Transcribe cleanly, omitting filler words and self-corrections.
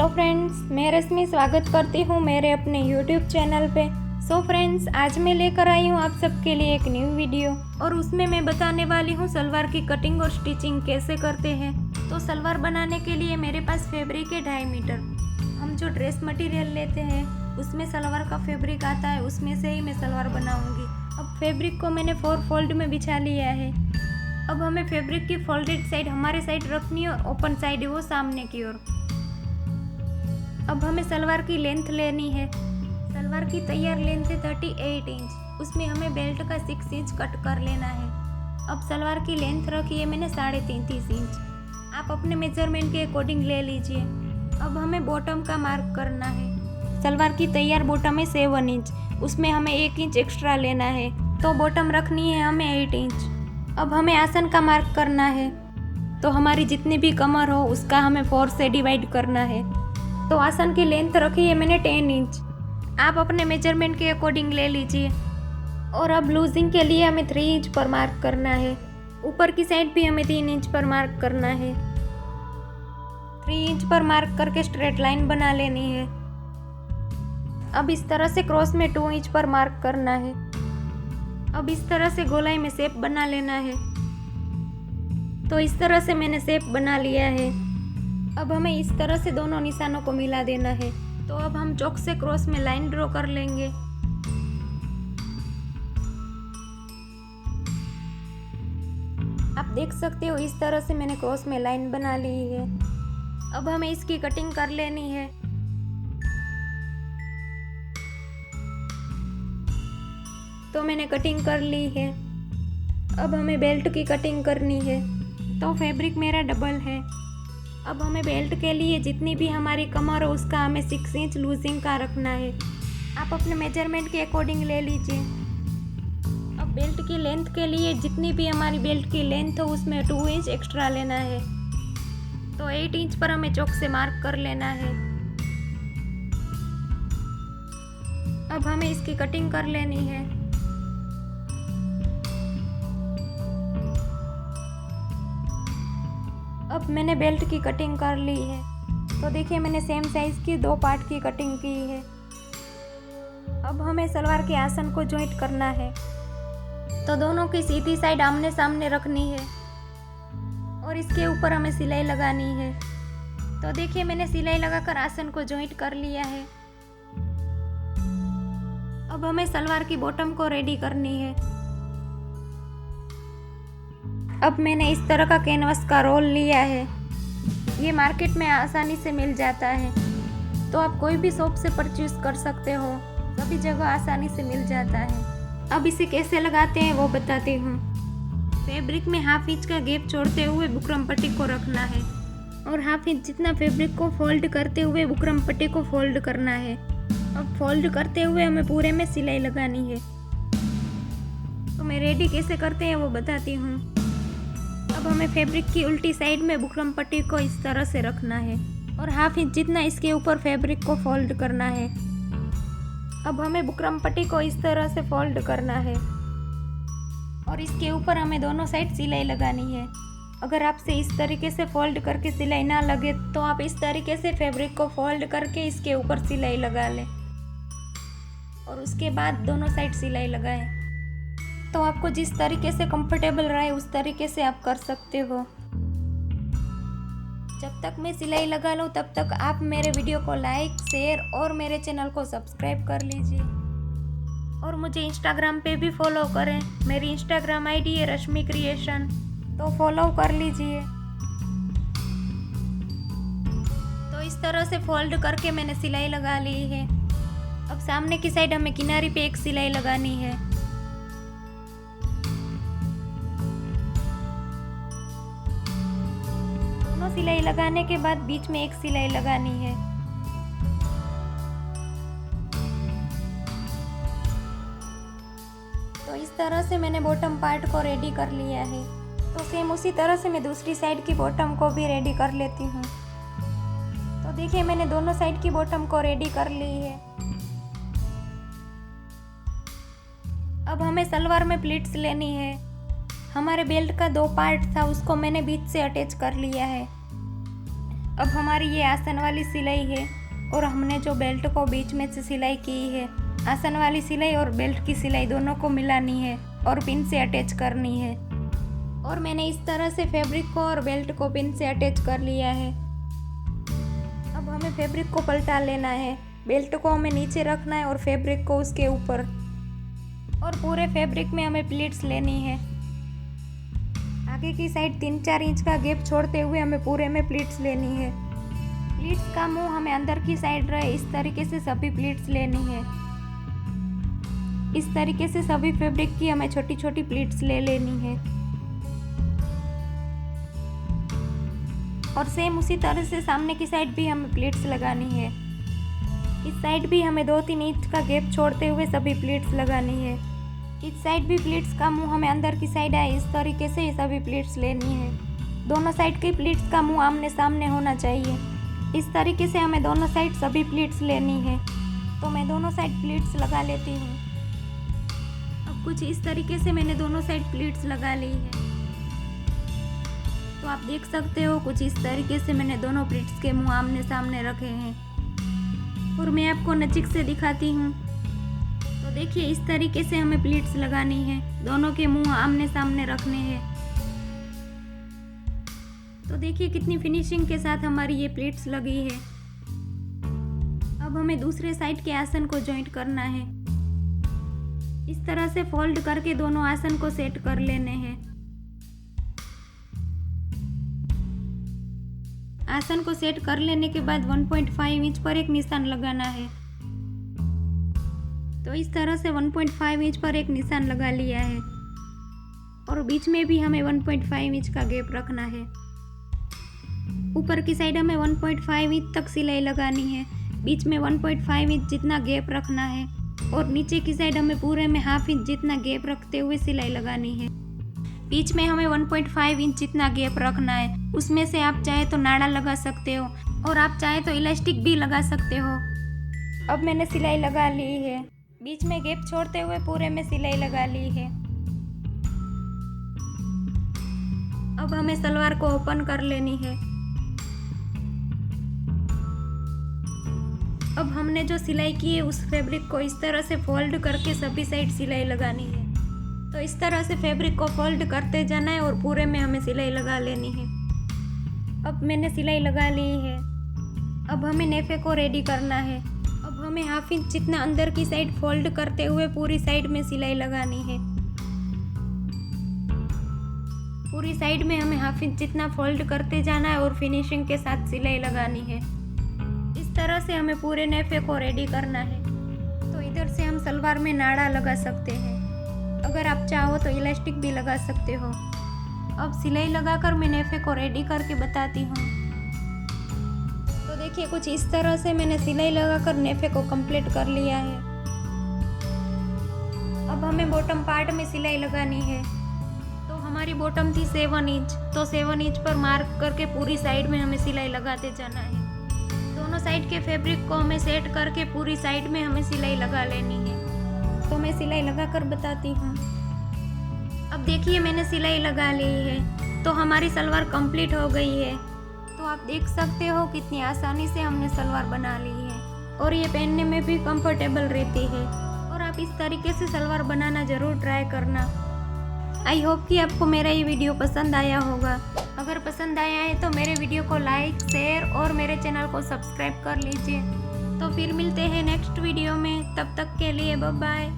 Hello friends, मैं रश्मि स्वागत करती हूँ मेरे अपने यूट्यूब चैनल पे। फ्रेंड्स, आज मैं लेकर आई हूँ आप सबके लिए एक न्यू वीडियो और उसमें मैं बताने वाली हूँ सलवार की कटिंग और स्टिचिंग कैसे करते हैं। तो सलवार बनाने के लिए मेरे पास फैब्रिक है 2.5 मीटर। हम जो ड्रेस मटेरियल लेते हैं उसमें सलवार का फैब्रिक आता है, उसमें से ही मैं सलवार बनाऊँगी। अब फैब्रिक को मैंने 4 फोल्ड में बिछा लिया है। अब हमें फैब्रिक की फोल्डेड साइड हमारे साइड रखनी है और ओपन साइड है वो सामने की ओर। अब हमें सलवार की लेंथ लेनी है। सलवार की तैयार लेंथ है 38 इंच। उसमें हमें बेल्ट का 6 इंच कट कर लेना है। अब सलवार की लेंथ रखी है मैंने 33.5 इंच। आप अपने मेजरमेंट के अकॉर्डिंग ले लीजिए। अब हमें बॉटम का मार्क करना है। सलवार की तैयार बॉटम है 7 इंच। उसमें हमें 1 इंच एक्स्ट्रा लेना है, तो बॉटम रखनी है हमें 8 इंच। अब हमें आसन का मार्क करना है, तो हमारी जितनी भी कमर हो उसका हमें 4 से डिवाइड करना है। तो आसन की लेंथ रखी है मैंने 10 इंच। आप अपने मेजरमेंट के अकॉर्डिंग ले लीजिए। और अब लूजिंग के लिए हमें 3 इंच पर मार्क करना है। ऊपर की साइड भी हमें 3 इंच पर मार्क करना है। 3 इंच पर मार्क करके स्ट्रेट लाइन बना लेनी है। अब इस तरह से क्रॉस में 2 इंच पर मार्क करना है। अब इस तरह से गोलाई में शेप बना लेना है। तो इस तरह से मैंने शेप बना लिया है। अब हमें इस तरह से दोनों निशानों को मिला देना है। तो अब हम चौक से क्रॉस में लाइन ड्रॉ कर लेंगे। आप देख सकते हो इस तरह से मैंने क्रॉस में लाइन बना ली है। अब हमें इसकी कटिंग कर लेनी है। तो मैंने कटिंग कर ली है। अब हमें बेल्ट की कटिंग करनी है। तो फैब्रिक मेरा डबल है। अब हमें बेल्ट के लिए जितनी भी हमारी कमर हो उसका हमें 6 इंच लूजिंग का रखना है। आप अपने मेजरमेंट के अकॉर्डिंग ले लीजिए। अब बेल्ट की लेंथ के लिए जितनी भी हमारी बेल्ट की लेंथ हो उसमें 2 इंच एक्स्ट्रा लेना है। तो 8 इंच पर हमें चौक से मार्क कर लेना है। अब हमें इसकी कटिंग कर लेनी है। अब मैंने बेल्ट की कटिंग कर ली है। तो देखिए मैंने सेम साइज की 2 पार्ट की कटिंग की है। अब हमें सलवार के आसन को जॉइंट करना है। तो दोनों की सीधी साइड आमने सामने रखनी है और इसके ऊपर हमें सिलाई लगानी है। तो देखिए मैंने सिलाई लगाकर आसन को जॉइंट कर लिया है। अब हमें सलवार की बॉटम को रेडी करनी है। अब मैंने इस तरह का कैनवस का रोल लिया है। ये मार्केट में आसानी से मिल जाता है, तो आप कोई भी शॉप से परचेज कर सकते हो। सभी जगह आसानी से मिल जाता है। अब इसे कैसे लगाते हैं वो बताती हूँ। फैब्रिक में 1/2 इंच का गैप छोड़ते हुए बुकरम पट्टी को रखना है और 1/2 इंच जितना फैब्रिक को फोल्ड करते हुए बुकरम पट्टी को फोल्ड करना है। अब फोल्ड करते हुए हमें पूरे में सिलाई लगानी है। तो मैं रेडी कैसे करते हैं वो बताती हूँ। अब हमें फैब्रिक की उल्टी साइड में बुकरम पट्टी को इस तरह से रखना है और 1/2 इंच जितना इसके ऊपर फैब्रिक को फोल्ड करना है। अब हमें बुकरम पट्टी को इस तरह से फोल्ड करना है और इसके ऊपर हमें दोनों साइड सिलाई लगानी है। अगर आपसे इस तरीके से फोल्ड करके सिलाई ना लगे तो आप इस तरीके से फैब्रिक को फोल्ड करके इसके ऊपर सिलाई लगा लें और उसके बाद दोनों साइड सिलाई लगाएं। तो आपको जिस तरीके से कंफर्टेबल रहे उस तरीके से आप कर सकते हो। जब तक मैं सिलाई लगा लूँ तब तक आप मेरे वीडियो को लाइक, शेयर और मेरे चैनल को सब्सक्राइब कर लीजिए। और मुझे इंस्टाग्राम पे भी फॉलो करें। मेरी इंस्टाग्राम आईडी है रश्मि क्रिएशन, तो फॉलो कर लीजिए। तो इस तरह से फोल्ड करके मैंने सिलाई लगा ली है। अब सामने की साइड हमें किनारी पे एक सिलाई लगानी है। सिलाई लगाने के बाद बीच में एक सिलाई लगानी है। तो इस तरह से मैंने बॉटम पार्ट को रेडी कर लिया है। तो सेम उसी तरह से मैं दूसरी साइड की बॉटम को भी रेडी कर लेती हूँ। तो देखिए मैंने दोनों साइड की बॉटम को रेडी कर ली है। अब हमें सलवार में प्लीट्स लेनी है। हमारे बेल्ट का 2 पार्ट था, उसको मैंने बीच से अटैच कर लिया है। अब हमारी ये आसन वाली सिलाई है और हमने जो बेल्ट को बीच में से सिलाई की है, आसन वाली सिलाई और बेल्ट की सिलाई दोनों को मिलानी है और पिन से अटैच करनी है। और मैंने इस तरह से फैब्रिक को और बेल्ट को पिन से अटैच कर लिया है। अब हमें फैब्रिक को पलटा लेना है, बेल्ट को हमें नीचे रखना है और फैब्रिक को उसके ऊपर, और पूरे फैब्रिक में हमें प्लीट्स लेनी है। आगे की साइड 3-4 इंच का गैप छोड़ते हुए हमें पूरे में प्लीट्स लेनी है। प्लीट्स का मुंह हमें अंदर की साइड रहे, इस तरीके से सभी प्लीट्स लेनी है। इस तरीके से सभी फैब्रिक की हमें छोटी छोटी प्लीट्स ले लेनी है। और सेम उसी तरह से सामने की साइड भी हमें प्लीट्स लगानी है। इस साइड भी हमें 2-3 इंच का गैप छोड़ते हुए सभी प्लीट्स लगानी है। इस साइड भी प्लीट्स का मुंह हमें अंदर की साइड आए, इस तरीके से सभी प्लीट्स लेनी है। दोनों साइड के प्लीट्स का मुंह आमने सामने होना चाहिए। इस तरीके से हमें दोनों साइड सभी प्लीट्स लेनी है। तो मैं दोनों साइड प्लीट्स लगा लेती हूँ। अब कुछ इस तरीके से मैंने दोनों साइड प्लीट्स लगा ली है। तो आप देख सकते हो कुछ इस तरीके से मैंने दोनों प्लीट्स के मुंह आमने सामने रखे हैं। और मैं आपको नजीक से दिखाती हूँ। तो देखिए इस तरीके से हमें प्लीट्स लगानी है, दोनों के मुंह आमने सामने रखने हैं। तो देखिए कितनी फिनिशिंग के साथ हमारी ये प्लीट्स लगी है। अब हमें दूसरे साइड के आसन को जॉइंट करना है। इस तरह से फोल्ड करके दोनों आसन को सेट कर लेने हैं। आसन को सेट कर लेने के बाद 1.5 इंच पर एक निशान लगाना है। तो इस तरह से 1.5 इंच पर एक निशान लगा लिया है और बीच में भी हमें 1.5 इंच का गैप रखना है। ऊपर की साइड हमें 1.5 इंच तक सिलाई लगानी है, बीच में 1.5 इंच जितना गैप रखना है और नीचे की साइड हमें पूरे में ½ इंच जितना गैप रखते हुए सिलाई लगानी है। बीच में हमें 1.5 इंच जितना गैप रखना है। उसमें से आप चाहे तो नाड़ा लगा सकते हो और आप चाहे तो इलास्टिक भी लगा सकते हो। अब मैंने सिलाई लगा ली है, बीच में गैप छोड़ते हुए पूरे में सिलाई लगा ली है। अब हमें सलवार को ओपन कर लेनी है। अब हमने जो सिलाई की है उस फैब्रिक को इस तरह से फोल्ड करके सभी साइड सिलाई लगानी है। तो इस तरह से फैब्रिक को फोल्ड करते जाना है और पूरे में हमें सिलाई लगा लेनी है। अब मैंने सिलाई लगा ली है। अब हमें नेफे को रेडी करना है। अब हमें ½ इंच जितना अंदर की साइड फोल्ड करते हुए पूरी साइड में सिलाई लगानी है। पूरी साइड में हमें ½ इंच जितना फोल्ड करते जाना है और फिनिशिंग के साथ सिलाई लगानी है। इस तरह से हमें पूरे नेफे को रेडी करना है। तो इधर से हम सलवार में नाड़ा लगा सकते हैं, अगर आप चाहो तो इलास्टिक भी लगा सकते हो। अब सिलाई लगाकर मैं नेफे को रेडी करके बताती हूँ। तो देखिए कुछ इस तरह से मैंने सिलाई लगाकर नेफे को कंप्लीट कर लिया है। अब हमें बॉटम पार्ट में सिलाई लगानी है। तो हमारी बॉटम थी 7 इंच, तो 7 इंच पर मार्क करके पूरी साइड में हमें सिलाई लगाते जाना है। दोनों साइड के फैब्रिक को हमें सेट करके पूरी साइड में हमें सिलाई लगा लेनी है। तो मैं सिलाई लगाकर बताती हूँ। अब देखिए मैंने सिलाई लगा ली है, तो हमारी सलवार कंप्लीट हो गई है। तो आप देख सकते हो कितनी आसानी से हमने सलवार बना ली है और ये पहनने में भी कंफर्टेबल रहती है। और आप इस तरीके से सलवार बनाना ज़रूर ट्राई करना। आई होप कि आपको मेरा ये वीडियो पसंद आया होगा। अगर पसंद आया है तो मेरे वीडियो को लाइक, शेयर और मेरे चैनल को सब्सक्राइब कर लीजिए। तो फिर मिलते हैं नेक्स्ट वीडियो में, तब तक के लिए बाय बाय।